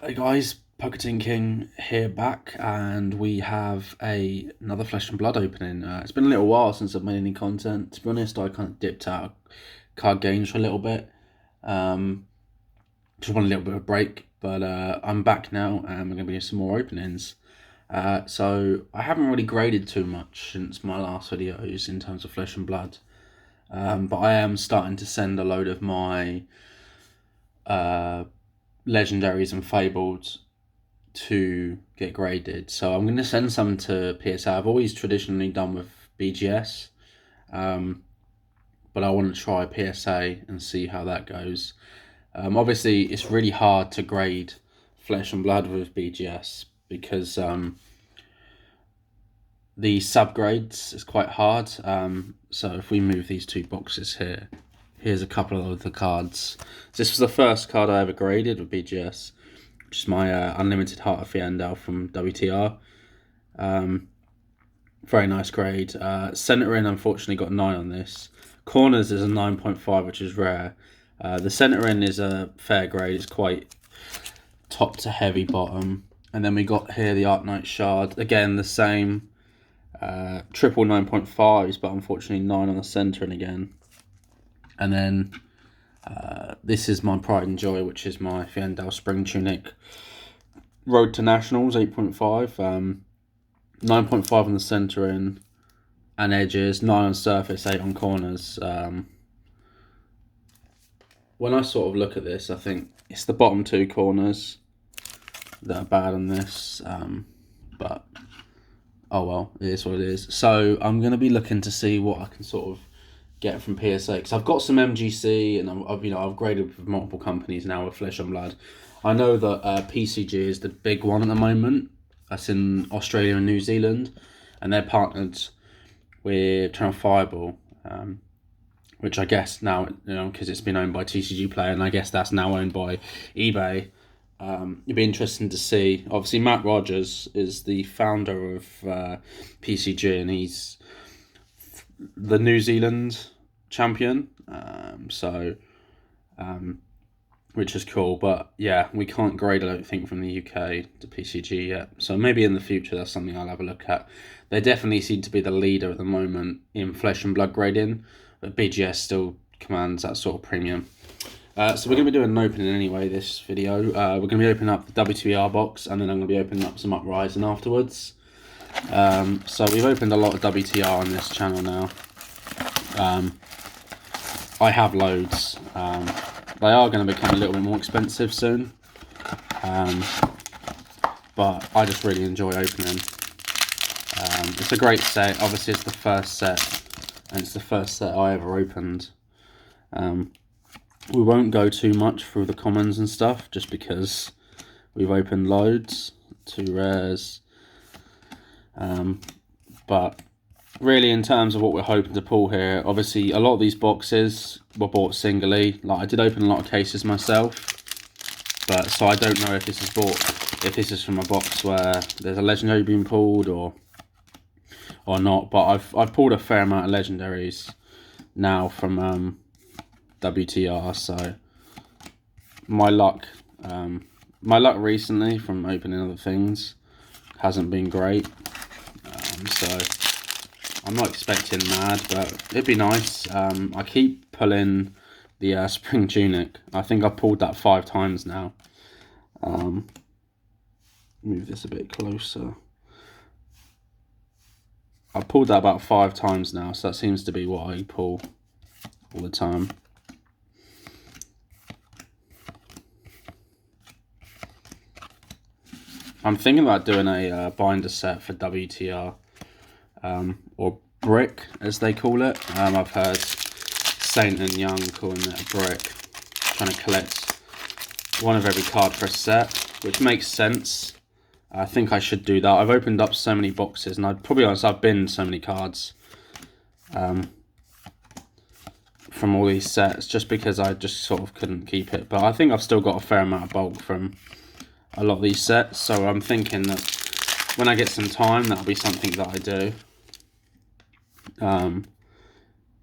Hey guys, PokeTinKing here back, and we have another Flesh and Blood opening. It's been a little while since I've made any content. To be honest, I kind of dipped out of card games for a little bit. Um, just want a little bit of a break, but I'm back now, and we're going to be doing some more openings. So I haven't really graded too much since my last videos in terms of Flesh and Blood, but I am starting to send a load of my uh, legendaries and fabled to get graded. So I'm going to send some to PSA. I've always traditionally done with BGS, but I want to try PSA and see how that goes. Obviously, it's really hard to grade Flesh and Blood with BGS because the subgrades is quite hard. So if we move these two boxes here, here's a couple of the cards. This was the first card I ever graded with BGS, which is my Unlimited Heart of Fiendal from WTR. Very nice grade. Centre in, unfortunately, got 9 on this. Corners is a 9.5, which is rare. The centre in is a fair grade. It's quite top to heavy bottom. And then we got here the Arc Knight Shard. Again, the same. Triple 9.5s, but unfortunately 9 on the centre in again. And then this is my Pride and Joy, which is my Fiendal Spring Tunic. Road to Nationals, 8.5. 9.5 on the centre in and edges, 9 on surface, 8 on corners. When I sort of look at this, I think it's the bottom 2 corners that are bad on this. But, oh well, it is what it is. So I'm going to be looking to see what I can sort of get from PSA, because I've got some MGC and I've graded with multiple companies now with Flesh and Blood. I know that PCG is the big one at the moment. That's in Australia and New Zealand, and they're partnered with Channel Fireball, which I guess now, because it's been owned by TCG Player, and I guess that's now owned by eBay. It'd be interesting to see. Obviously, Matt Rogers is the founder of PCG, and he's the New Zealand champion. Which is cool, but yeah, we can't grade, I don't think, from the UK to PCG yet. So maybe in the future that's something I'll have a look at. They definitely seem to be the leader at the moment in Flesh and Blood grading, but BGS still commands that sort of premium. So we're going to be doing an opening anyway this video. We're going to be opening up the WTR box, and then I'm going to be opening up some Uprising afterwards. So we've opened a lot of WTR on this channel now. I have loads. They are going to become a little bit more expensive soon, but I just really enjoy opening. It's a great set. Obviously, it's the first set, and it's the first set I ever opened. We won't go too much through the commons and stuff, just because we've opened loads, 2 rares. But really, in terms of what we're hoping to pull here, obviously a lot of these boxes were bought singly. Like, I did open a lot of cases myself, but so I don't know if this is from a box where there's a legendary being pulled or not. But I've pulled a fair amount of legendaries now from WTR. So my luck recently from opening other things hasn't been great. So I'm not expecting mad, but it'd be nice. I keep pulling the Spring Tunic. I think I've pulled that 5 times now. Move this a bit closer. I've pulled that about 5 times now, so that seems to be what I pull all the time. I'm thinking about doing a binder set for WTR. Or brick, as they call it. I've heard Saint and Young calling it a brick, trying to collect one of every card for a set, which makes sense. I think I should do that. I've opened up so many boxes, and I'd probably honest, I've binned so many cards from all these sets, just because I just sort of couldn't keep it. But I think I've still got a fair amount of bulk from a lot of these sets, so I'm thinking that when I get some time, that'll be something that I do.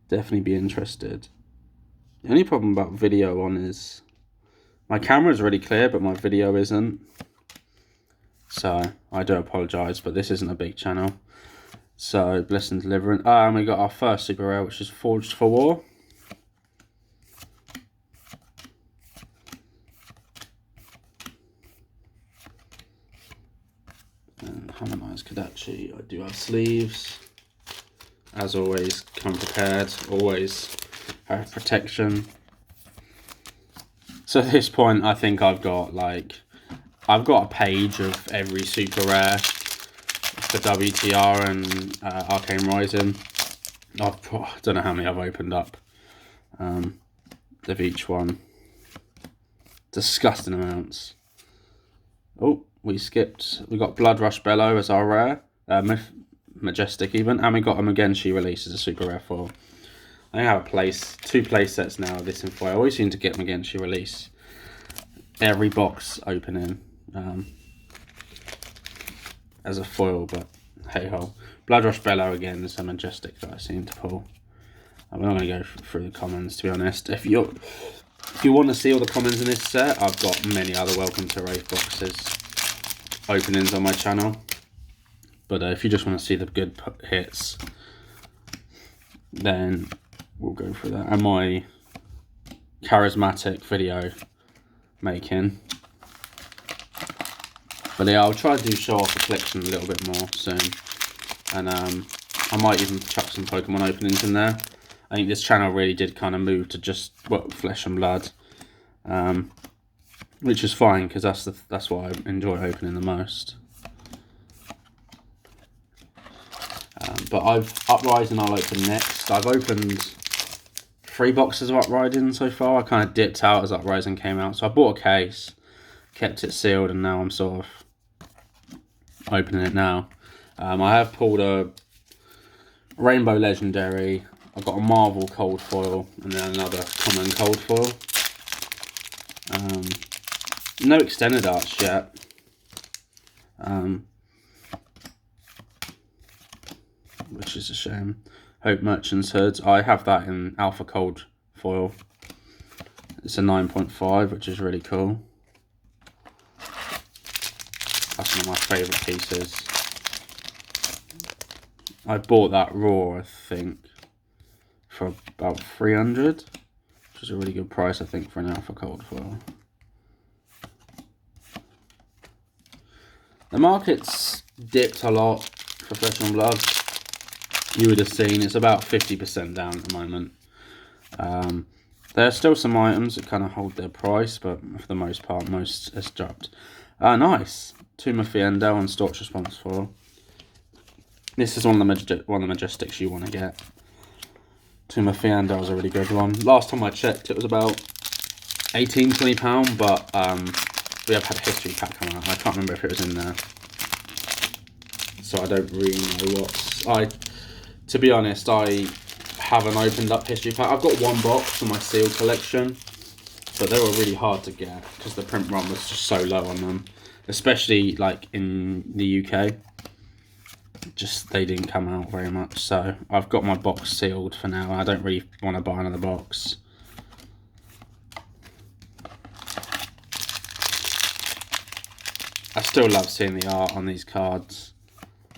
Definitely be interested. The only problem about video on is My camera is really clear, but my video isn't. So I do apologise, but this isn't a big channel. So Bliss and Deliverance. And we got our first super rare, which is Forged for War. And Harmonized Kodachi. I do have sleeves. As always, come prepared. Always have protection. So at this point, I think I've got a page of every super rare for WTR and Arcane Rising. I don't know how many I've opened up of each one. Disgusting amounts. Oh, we skipped. We got Blood Rush Bellow as our rare. Majestic even. And we got a Magenshi release as a super rare foil. I have two play sets now of this in foil. I always seem to get Magenshi release every box opening as a foil, but hey ho. Blood Rush Bellow again is a Majestic that I seem to pull. I'm not going to go through the commons, to be honest. If you want to see all the commons in this set, I've got many other Welcome to Rathe boxes openings on my channel. But if you just want to see the good hits, then we'll go through that. And my charismatic video making. But yeah, I'll try to show off the collection a little bit more soon. And I might even chuck some Pokemon openings in there. I think this channel really did kind of move to just flesh and blood. Which is fine, because that's what I enjoy opening the most. But Uprising I'll open next. I've opened 3 boxes of Uprising so far. I kind of dipped out as Uprising came out. So I bought a case, kept it sealed, and now I'm sort of opening it now. I have pulled a Rainbow Legendary. I've got a Marvel Cold Foil, and then another common Cold Foil. No extended arts yet. Which is a shame. Hope Merchant's Hoods. I have that in Alpha Cold Foil. It's a 9.5, which is really cool. That's one of my favourite pieces. I bought that raw, I think, for about 300, which is a really good price, I think, for an Alpha Cold Foil. The market's dipped a lot for Flesh and Blood. You would have seen it's about 50% down at the moment. There are still some items that kind of hold their price, but for the most part, most has dropped. Nice. Tomb of Fiendel and Storch Response Foil. This is one of the Majestics you want to get. Tomb of Fiendel is a really good one. Last time I checked, it was about £18–20, but we have had a history pack come out. I can't remember if it was in there, so I don't really know what's. To be honest, I haven't opened up history pack. I've got one box for my sealed collection, but they were really hard to get because the print run was just so low on them, especially like in the UK. Just they didn't come out very much, so I've got my box sealed for now. I don't really want to buy another box. I still love seeing the art on these cards.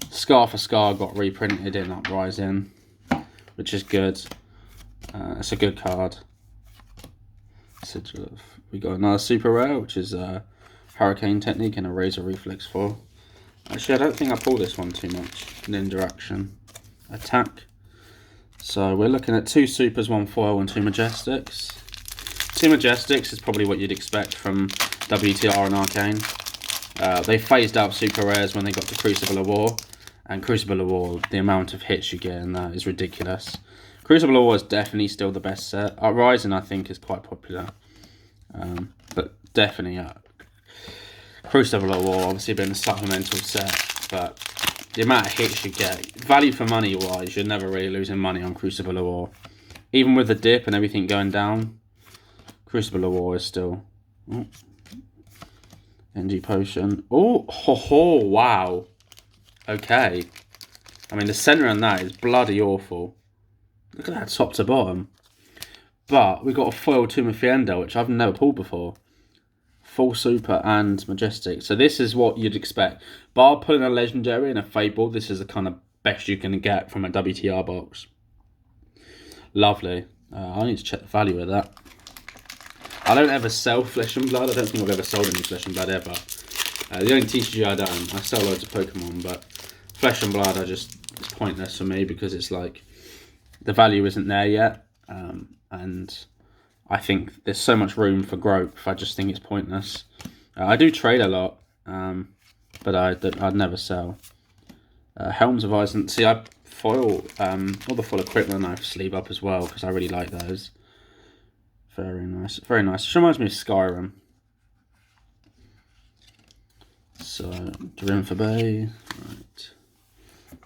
Scar for Scar got reprinted in Uprising, which is good. It's a good card. We got another super rare, which is Hurricane Technique and a Razor Reflex foil. Actually, I don't think I pulled this one too much. Ninja Action Attack. So we're looking at 2 supers, 1 foil, and 2 Majestics. 2 Majestics is probably what you'd expect from WTR and Arcane. They phased out super rares when they got to Crucible of War. And Crucible of War, the amount of hits you get in that is ridiculous. Crucible of War is definitely still the best set. Rising, I think, is quite popular. But definitely, Crucible of War obviously been a supplemental set. But the amount of hits you get, value for money wise, you're never really losing money on Crucible of War. Even with the dip and everything going down, Crucible of War is still... Oh. NG Potion. Oh, ho, ho, wow. Okay. I mean, the centre on that is bloody awful. Look at that top to bottom. But we got a foil Tomb of Fiendel, which I've never pulled before. full super and majestic. So this is what you'd expect. Bar pulling a legendary and a fable, this is the kind of best you can get from a WTR box. Lovely. I need to check the value of that. I don't ever sell Flesh and Blood. I don't think I've ever sold any Flesh and Blood ever. The only TCG I don't. I sell loads of Pokemon, but Flesh and Blood are just, it's pointless for me because it's like the value isn't there yet, and I think there's so much room for growth. I just think it's pointless. I do trade a lot, but I'd never sell. Helms of Ison. See, I foil all the full equipment. I sleeve up as well because I really like those. Very nice, very nice. It reminds me of Skyrim. So, Drinfa Bay. Right.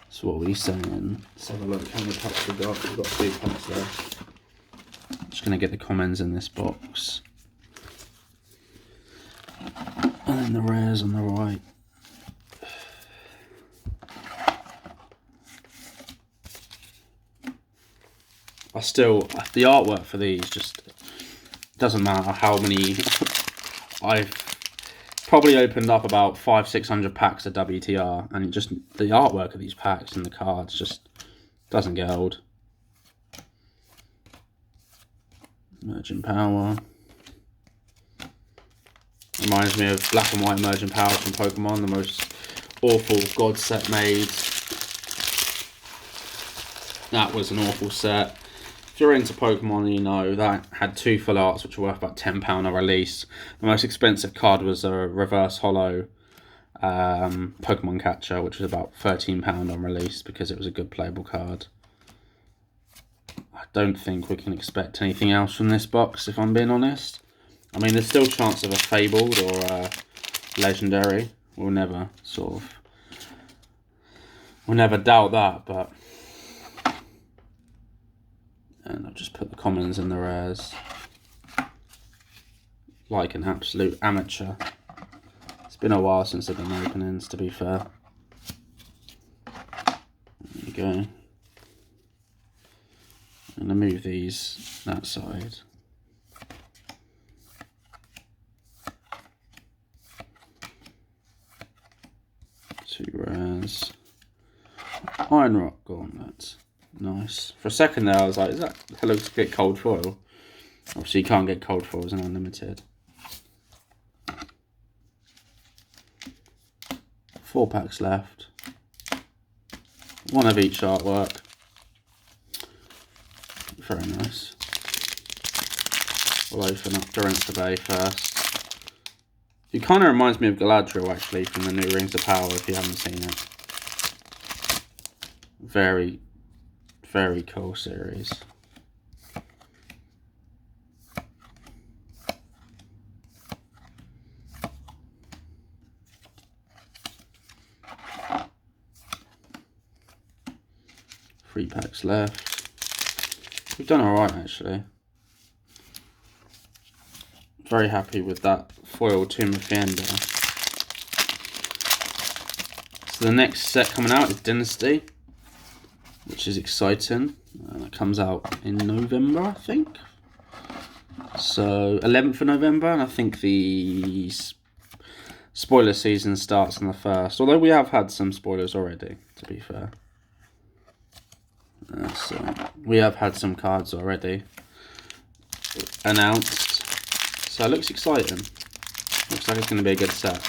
So what are we saying? Let's have a look how many packs we've got. We've got 2 packs left. Just going to get the comments in this box. And then the rares on the right. The artwork for these just doesn't matter how many. I've probably opened up about 500-600 packs of WTR, and just the artwork of these packs and the cards just doesn't get old. Emerging Power. Reminds me of Black and White Emerging Power from Pokemon, the most awful God set made. That was an awful set. If you're into Pokemon, you know that had 2 full arts which were worth about £10 a release. The most expensive card was a reverse holo Pokemon Catcher, which was about £13 on release because it was a good playable card. I don't think we can expect anything else from this box, if I'm being honest. I mean, there's still a chance of a Fabled or a Legendary. We'll never doubt that, but... And I've just put the commons and the rares. Like an absolute amateur. It's been a while since I've done openings, to be fair. There you go. I'm going to move these that side. Two rares. Iron Rock Gauntlet. Nice. For a second there I was like, that looks a bit cold foil. Obviously you can't get cold foils in Unlimited. 4 packs left. 1 of each artwork. Very nice. We'll open up Drinfa Bay first. It kind of reminds me of Galadriel actually from the new Rings of Power if you haven't seen it. Very cool series. Three packs left. We've done alright actually. Very happy with that foil Tomb of Fienda. So the next set coming out is Dynasty, which is exciting. That comes out in November, I think. So 11th of November, and I think the spoiler season starts on the 1st. Although we have had some spoilers already, to be fair. So we have had some cards already announced. So it looks exciting. Looks like it's going to be a good set.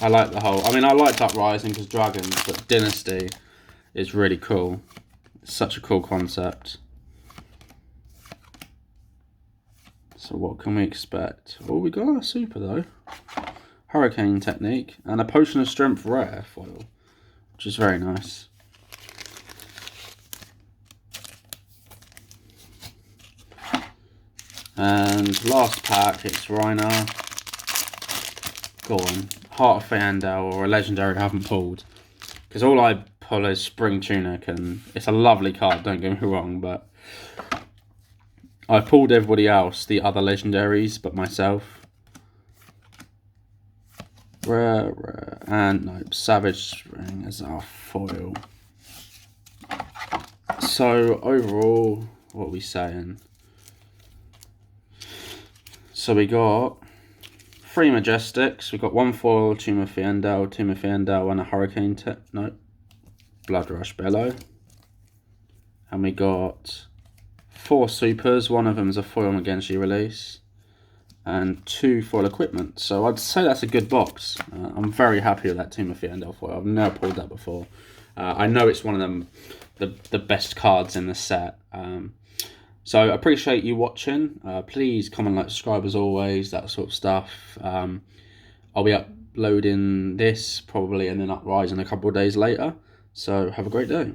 I like the whole... I mean, I liked Uprising because Dragons, but Dynasty is really cool. It's such a cool concept. So what can we expect? Oh, we got a super though. Hurricane Technique and a Potion of Strength rare foil, which is very nice. And last pack, it's Reiner. Go on. Heart of Fandel or a legendary I haven't pulled. Because all I pull is Spring Tunic, and it's a lovely card, don't get me wrong, but I pulled everybody else, the other legendaries, but myself. Rare, and nope, Savage Spring as our foil. So overall, what are we saying? So we got 3 Majestics. We've got 1 foil, Timothy Endell, and a Hurricane Blood Rush Bellow. And we got 4 Supers. One of them is a foil against you release. And 2 foil equipment. So I'd say that's a good box. I'm very happy with that Timothy Endell foil. I've never pulled that before. I know it's one of them, the best cards in the set. So I appreciate you watching. Please comment, like, subscribe as always, that sort of stuff. I'll be uploading this probably and then Uprising a couple of days later. So have a great day.